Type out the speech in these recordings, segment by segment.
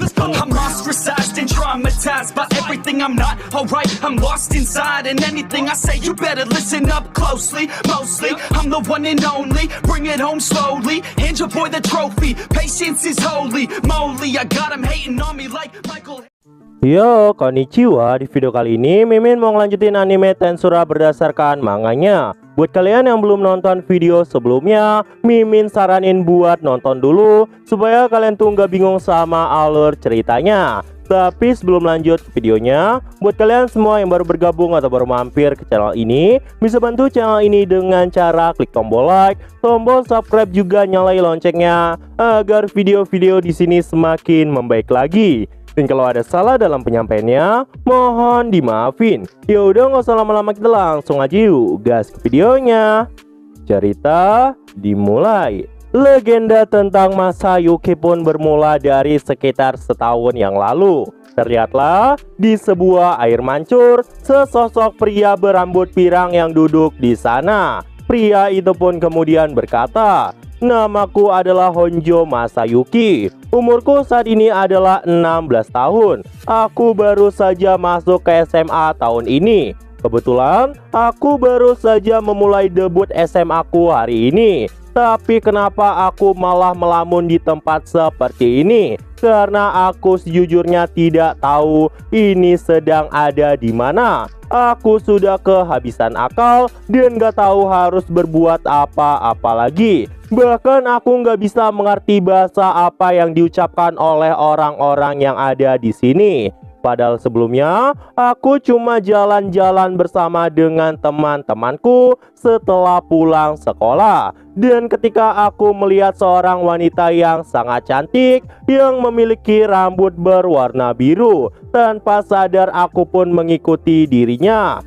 I'm ostracized and traumatized by everything I'm not alright. I'm lost inside, and anything I say you better listen up closely. Mostly, I'm the one and only. Bring it home slowly. Hand your boy the trophy. Patience is holy moly. I got him hating on me like Michael. Yo, konnichiwa. Di video kali ini Mimin mau ngelanjutin anime Tensura berdasarkan manganya. Buat kalian yang belum nonton video sebelumnya, Mimin saranin buat nonton dulu supaya kalian tuh nggak bingung sama alur ceritanya. Tapi sebelum lanjut ke videonya, buat kalian semua yang baru bergabung atau baru mampir ke channel ini, bisa bantu channel ini dengan cara klik tombol like, tombol subscribe, juga nyalain loncengnya agar video-video di sini semakin membaik lagi. Dan kalau ada salah dalam penyampaiannya, mohon dimaafin. Yaudah, nggak usah lama-lama, kita langsung aja yuk gas ke videonya. Cerita dimulai. Legenda tentang Masayuki pun bermula dari sekitar setahun yang lalu. Terlihatlah di sebuah air mancur sesosok pria berambut pirang yang duduk di sana. Pria itu pun kemudian berkata, "Namaku adalah Honjo Masayuki. Umurku saat ini adalah 16 tahun. Aku baru saja masuk ke SMA tahun ini. Kebetulan aku baru saja memulai debut SMA ku hari ini. Tapi kenapa aku malah melamun di tempat seperti ini? Karena aku sejujurnya tidak tahu ini sedang ada di mana. Aku sudah kehabisan akal dan gak tahu harus berbuat apa-apa lagi. Bahkan aku nggak bisa mengerti bahasa apa yang diucapkan oleh orang-orang yang ada di sini. Padahal sebelumnya aku cuma jalan-jalan bersama dengan teman-temanku setelah pulang sekolah. Dan ketika aku melihat seorang wanita yang sangat cantik yang memiliki rambut berwarna biru, tanpa sadar aku pun mengikuti dirinya.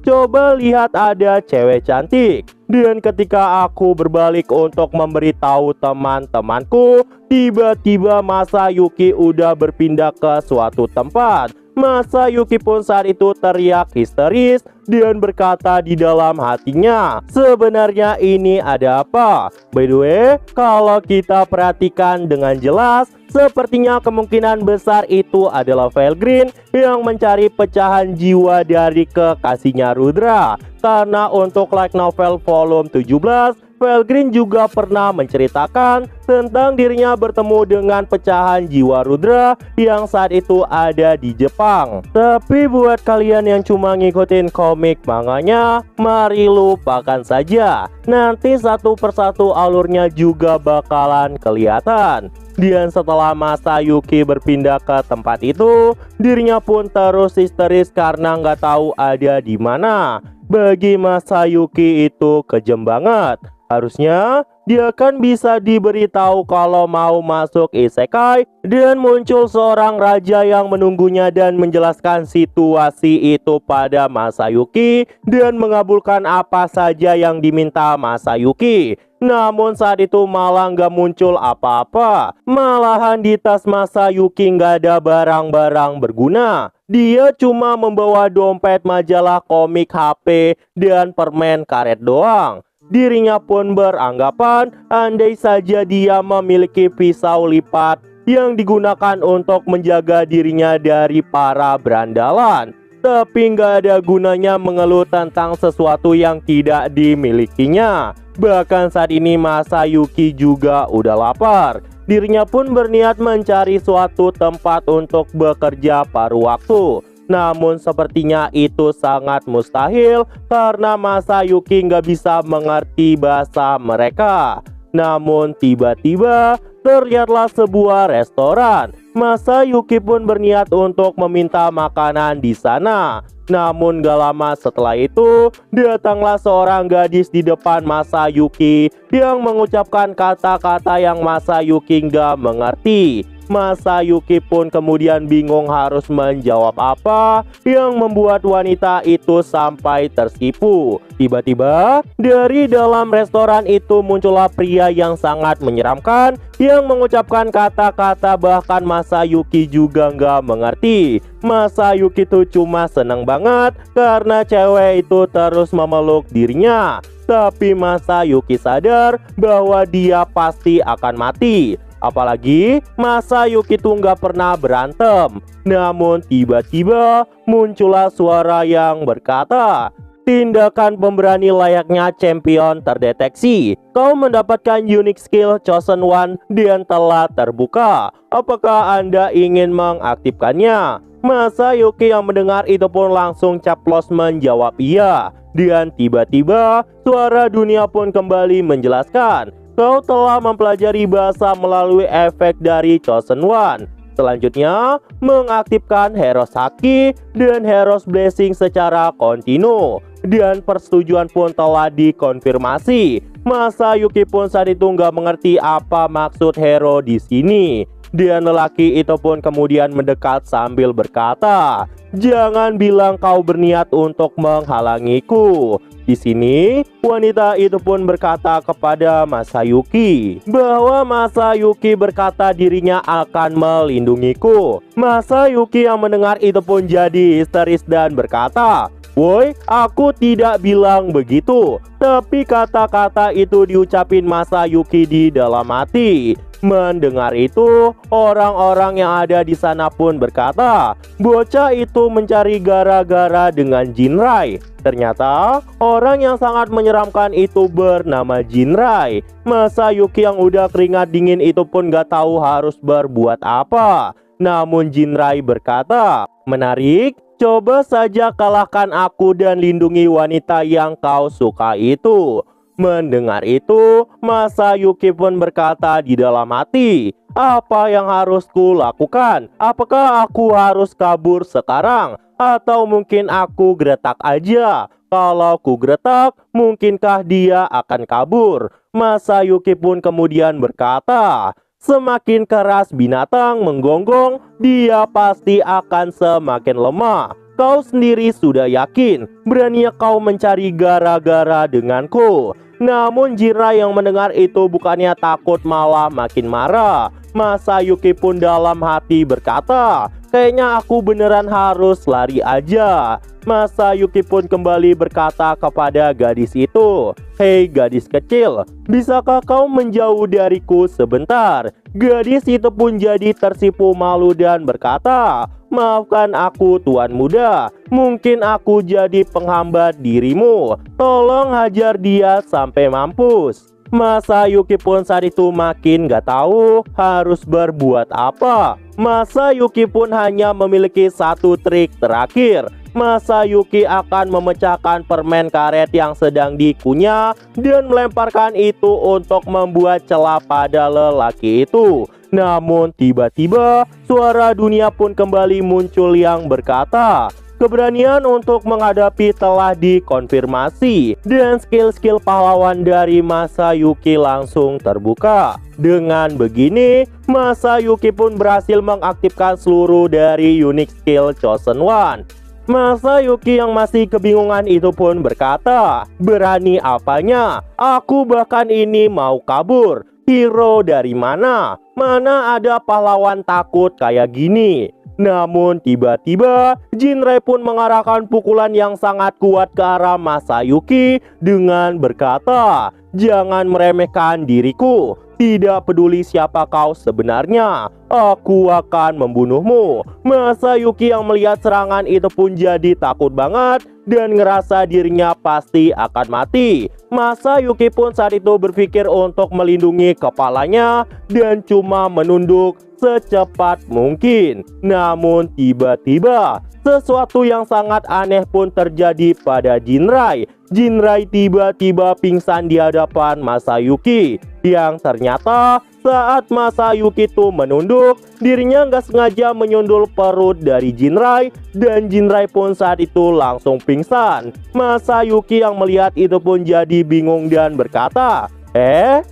Coba lihat, ada cewek cantik. Dan ketika aku berbalik untuk memberitahu teman-temanku, tiba-tiba Masayuki udah berpindah ke suatu tempat. Masayuki pun saat itu teriak histeris dan berkata di dalam hatinya, "Sebenarnya ini ada apa?" By the way, kalau kita perhatikan dengan jelas, sepertinya kemungkinan besar itu adalah Felgreen yang mencari pecahan jiwa dari kekasihnya Rudra. Karena untuk light novel volume 17, Felgreen juga pernah menceritakan tentang dirinya bertemu dengan pecahan jiwa Rudra yang saat itu ada di Jepang. Tapi buat kalian yang cuma ngikutin komik manganya, mari lupakan saja. Nanti satu persatu alurnya juga bakalan kelihatan. Dan setelah Masayuki berpindah ke tempat itu, dirinya pun terus histeris karena nggak tahu ada di mana. Bagi Masayuki itu kejam banget. Harusnya dia kan bisa diberitahu kalau mau masuk isekai dan muncul seorang raja yang menunggunya dan menjelaskan situasi itu pada Masayuki dan mengabulkan apa saja yang diminta Masayuki. Namun saat itu malah nggak muncul apa-apa. Malahan di tas Masayuki nggak ada barang-barang berguna. Dia cuma membawa dompet, majalah, komik, HP, dan permen karet doang. Dirinya pun beranggapan andai saja dia memiliki pisau lipat yang digunakan untuk menjaga dirinya dari para berandalan. Tapi nggak ada gunanya mengeluh tentang sesuatu yang tidak dimilikinya. Bahkan saat ini Masayuki juga udah lapar. Dirinya pun berniat mencari suatu tempat untuk bekerja paruh waktu. Namun sepertinya itu sangat mustahil karena Masayuki nggak bisa mengerti bahasa mereka. Namun tiba-tiba terlihatlah sebuah restoran. Masayuki pun berniat untuk meminta makanan di sana. Namun gak lama setelah itu, datanglah seorang gadis di depan Masayuki yang mengucapkan kata-kata yang Masayuki nggak mengerti. Masayuki pun kemudian bingung harus menjawab apa yang membuat wanita itu sampai tersipu. Tiba-tiba dari dalam restoran itu muncullah pria yang sangat menyeramkan yang mengucapkan kata-kata bahkan Masayuki juga nggak mengerti. Masayuki tuh cuma seneng banget karena cewek itu terus memeluk dirinya. Tapi Masayuki sadar bahwa dia pasti akan mati. Apalagi Masayuki tuh nggak pernah berantem. Namun tiba-tiba muncullah suara yang berkata, tindakan pemberani layaknya champion terdeteksi. Kau mendapatkan unique skill Chosen One dan telah terbuka. Apakah Anda ingin mengaktifkannya? Masayuki yang mendengar itu pun langsung caplos menjawab iya. Dan tiba-tiba suara dunia pun kembali menjelaskan, kau telah mempelajari bahasa melalui efek dari Chosen One. Selanjutnya, mengaktifkan Hero's Haki dan Hero's Blessing secara kontinu. Dan persetujuan pun telah dikonfirmasi. Masayuki pun saat itu nggak mengerti apa maksud hero di sini. Dan lelaki itu pun kemudian mendekat sambil berkata, jangan bilang kau berniat untuk menghalangiku. Di sini, wanita itu pun berkata kepada Masayuki bahwa Masayuki berkata dirinya akan melindungiku. Masayuki yang mendengar itu pun jadi histeris dan berkata, woi, aku tidak bilang begitu. Tapi kata-kata itu diucapin Masayuki di dalam hati. Mendengar itu, orang-orang yang ada di sana pun berkata, bocah itu mencari gara-gara dengan Jinrai. Ternyata, orang yang sangat menyeramkan itu bernama Jinrai. Masayuki yang udah keringat dingin itu pun gak tahu harus berbuat apa. Namun Jinrai berkata, menarik, coba saja kalahkan aku dan lindungi wanita yang kau suka itu. Mendengar itu, Masayuki pun berkata di dalam hati, apa yang harus kulakukan? Apakah aku harus kabur sekarang? Atau mungkin aku gretak aja? Kalau ku gretak, mungkinkah dia akan kabur? Masayuki pun kemudian berkata, semakin keras binatang menggonggong, dia pasti akan semakin lemah. Kau sendiri sudah yakin, beraninya kau mencari gara-gara denganku. Namun Jinrai yang mendengar itu bukannya takut malah makin marah. Masayuki pun dalam hati berkata, kayaknya aku beneran harus lari aja. Masayuki pun kembali berkata kepada gadis itu, hei gadis kecil, bisakah kau menjauh dariku sebentar? Gadis itu pun jadi tersipu malu dan berkata, maafkan aku tuan muda, mungkin aku jadi penghambat dirimu. Tolong hajar dia sampai mampus. Masayuki pun saat itu makin gak tahu harus berbuat apa. Masayuki pun hanya memiliki satu trik terakhir. Masayuki akan memecahkan permen karet yang sedang dikunyah dan melemparkan itu untuk membuat celah pada lelaki itu. Namun tiba-tiba suara dunia pun kembali muncul yang berkata, keberanian untuk menghadapi telah dikonfirmasi dan skill-skill pahlawan dari Masayuki langsung terbuka. Dengan begini, Masayuki pun berhasil mengaktifkan seluruh dari unique skill Chosen One. Masayuki yang masih kebingungan itu pun berkata, berani apanya? Aku bahkan ini mau kabur. Hero dari mana? Mana ada pahlawan takut kayak gini? Namun tiba-tiba Jinrai pun mengarahkan pukulan yang sangat kuat ke arah Masayuki dengan berkata, jangan meremehkan diriku. Tidak peduli siapa kau sebenarnya, aku akan membunuhmu. Masayuki yang melihat serangan itu pun jadi takut banget dan ngerasa dirinya pasti akan mati. Masayuki pun saat itu berpikir untuk melindungi kepalanya dan cuma menunduk secepat mungkin. Namun tiba-tiba sesuatu yang sangat aneh pun terjadi pada Jinrai. Jinrai tiba-tiba pingsan di hadapan Masayuki. Yang ternyata saat Masayuki itu menunduk, dirinya nggak sengaja menyundul perut dari Jinrai dan Jinrai pun saat itu langsung pingsan. Masayuki yang melihat itu pun jadi bingung dan berkata,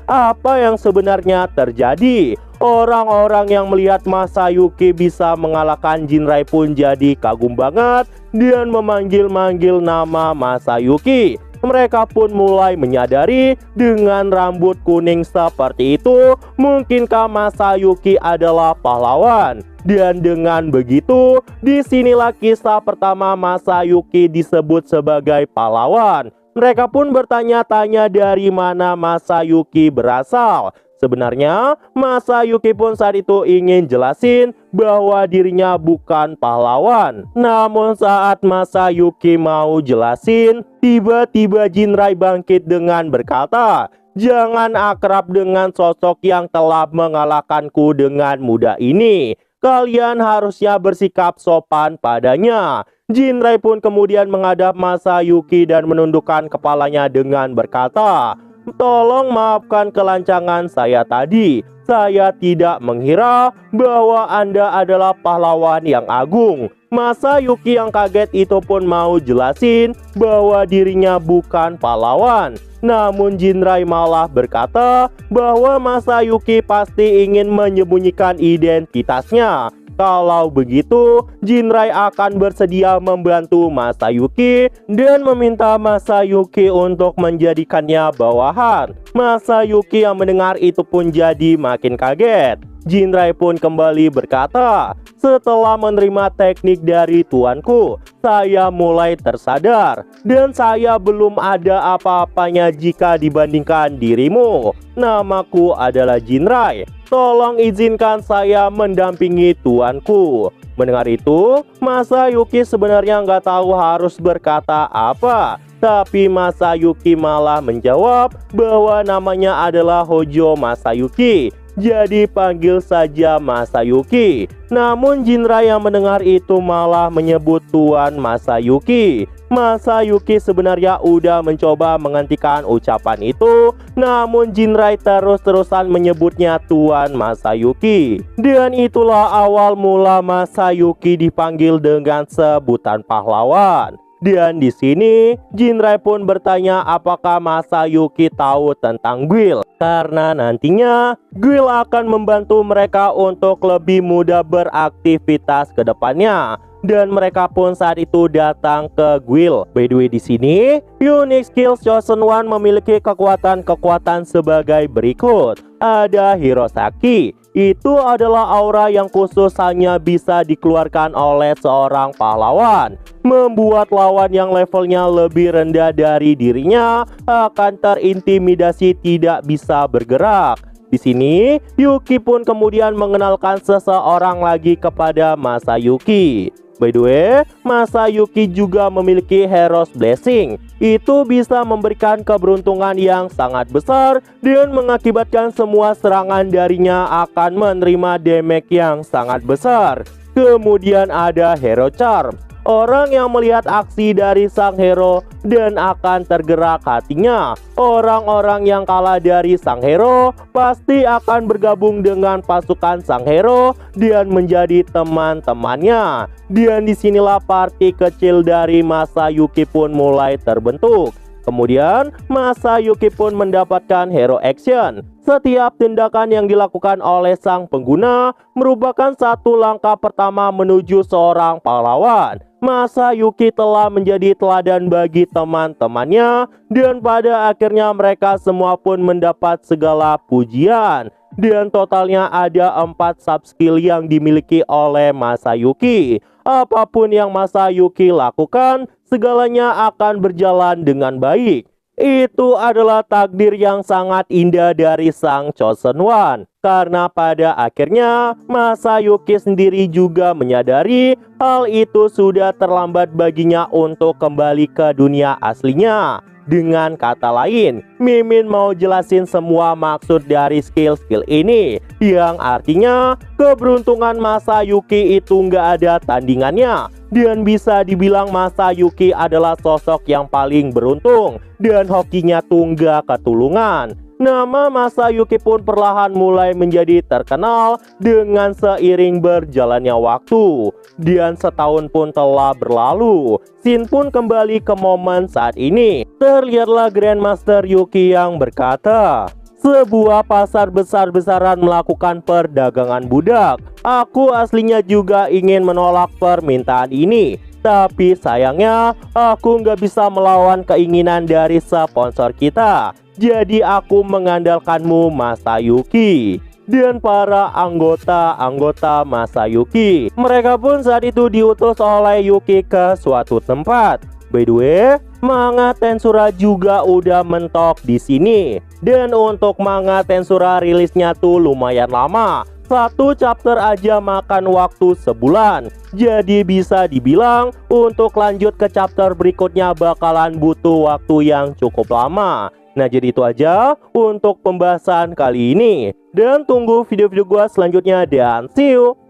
apa yang sebenarnya terjadi? Orang-orang yang melihat Masayuki bisa mengalahkan Jinrai pun jadi kagum banget dan memanggil-manggil nama Masayuki. Mereka pun mulai menyadari dengan rambut kuning seperti itu, mungkinkah Masayuki adalah pahlawan? Dan dengan begitu, disinilah kisah pertama Masayuki disebut sebagai pahlawan. Mereka pun bertanya-tanya dari mana Masayuki berasal. Sebenarnya Masayuki pun saat itu ingin jelasin bahwa dirinya bukan pahlawan. Namun saat Masayuki mau jelasin, tiba-tiba Jinrai bangkit dengan berkata, "Jangan akrab dengan sosok yang telah mengalahkanku dengan mudah ini. Kalian harusnya bersikap sopan padanya." Jinrai pun kemudian menghadap Masayuki dan menundukkan kepalanya dengan berkata, "Tolong maafkan kelancangan saya tadi. Saya tidak mengira bahwa Anda adalah pahlawan yang agung." Masayuki yang kaget itu pun mau jelasin bahwa dirinya bukan pahlawan. Namun Jinrai malah berkata bahwa Masayuki pasti ingin menyembunyikan identitasnya. Kalau begitu, Jinrai akan bersedia membantu Masayuki dan meminta Masayuki untuk menjadikannya bawahan. Masayuki yang mendengar itu pun jadi makin kaget. Jinrai pun kembali berkata, "Setelah menerima teknik dari tuanku, saya mulai tersadar dan saya belum ada apa-apanya jika dibandingkan dirimu. Namaku adalah Jinrai. Tolong izinkan saya mendampingi tuanku." Mendengar itu, Masayuki sebenarnya nggak tahu harus berkata apa. Tapi Masayuki malah menjawab bahwa namanya adalah Hojo Masayuki. Jadi panggil saja Masayuki. Namun Jinrai yang mendengar itu malah menyebut Tuan Masayuki. Masayuki sebenarnya udah mencoba menghentikan ucapan itu, namun Jinrai terus-terusan menyebutnya Tuan Masayuki. Dan itulah awal mula Masayuki dipanggil dengan sebutan pahlawan. Dan di sini Jinrai pun bertanya apakah Masayuki tahu tentang guild, karena nantinya guild akan membantu mereka untuk lebih mudah beraktivitas ke depannya. Dan mereka pun saat itu datang ke guild. By the way, di sini unique skills Chosen One memiliki kekuatan-kekuatan sebagai berikut. Ada Hirosaki. Itu adalah aura yang khusus hanya bisa dikeluarkan oleh seorang pahlawan. Membuat lawan yang levelnya lebih rendah dari dirinya akan terintimidasi, tidak bisa bergerak. Di sini Yuki pun kemudian mengenalkan seseorang lagi kepada Masayuki. By the way, Masayuki juga memiliki Hero's Blessing. Itu bisa memberikan keberuntungan yang sangat besar dan mengakibatkan semua serangan darinya akan menerima damage yang sangat besar. Kemudian ada Hero Charm. Orang yang melihat aksi dari sang hero dan akan tergerak hatinya. Orang-orang yang kalah dari sang hero pasti akan bergabung dengan pasukan sang hero dan menjadi teman-temannya. Dan disinilah party kecil dari Masayuki pun mulai terbentuk. Kemudian Masayuki pun mendapatkan Hero Action. Setiap tindakan yang dilakukan oleh sang pengguna merupakan satu langkah pertama menuju seorang pahlawan. Masayuki telah menjadi teladan bagi teman-temannya dan pada akhirnya mereka semua pun mendapat segala pujian. Dan totalnya ada 4 sub-skill yang dimiliki oleh Masayuki. Apapun yang Masayuki lakukan, segalanya akan berjalan dengan baik. Itu adalah takdir yang sangat indah dari sang Chosen One. Karena pada akhirnya Masayuki sendiri juga menyadari hal itu sudah terlambat baginya untuk kembali ke dunia aslinya. Dengan kata lain, Mimin mau jelasin semua maksud dari skill-skill ini, yang artinya keberuntungan Masayuki itu nggak ada tandingannya. Dan bisa dibilang Masayuki adalah sosok yang paling beruntung dan hokinya tuh nggak ketulungan. Nama Masayuki pun perlahan mulai menjadi terkenal dengan seiring berjalannya waktu. Dan setahun pun telah berlalu. Scene pun kembali ke momen saat ini. Terlihatlah Grandmaster Yuki yang berkata, "Sebuah pasar besar-besaran melakukan perdagangan budak. Aku aslinya juga ingin menolak permintaan ini. Tapi sayangnya aku nggak bisa melawan keinginan dari sponsor kita. Jadi aku mengandalkanmu, Masayuki." Dan para anggota Masayuki, mereka pun saat itu diutus oleh Yuki ke suatu tempat. By the way, manga Tensura juga udah mentok di sini. Dan untuk manga Tensura rilisnya tuh lumayan lama. Satu chapter aja makan waktu sebulan. Jadi bisa dibilang untuk lanjut ke chapter berikutnya bakalan butuh waktu yang cukup lama. Nah, jadi itu aja untuk pembahasan kali ini. Dan tunggu video-video gua selanjutnya dan see you.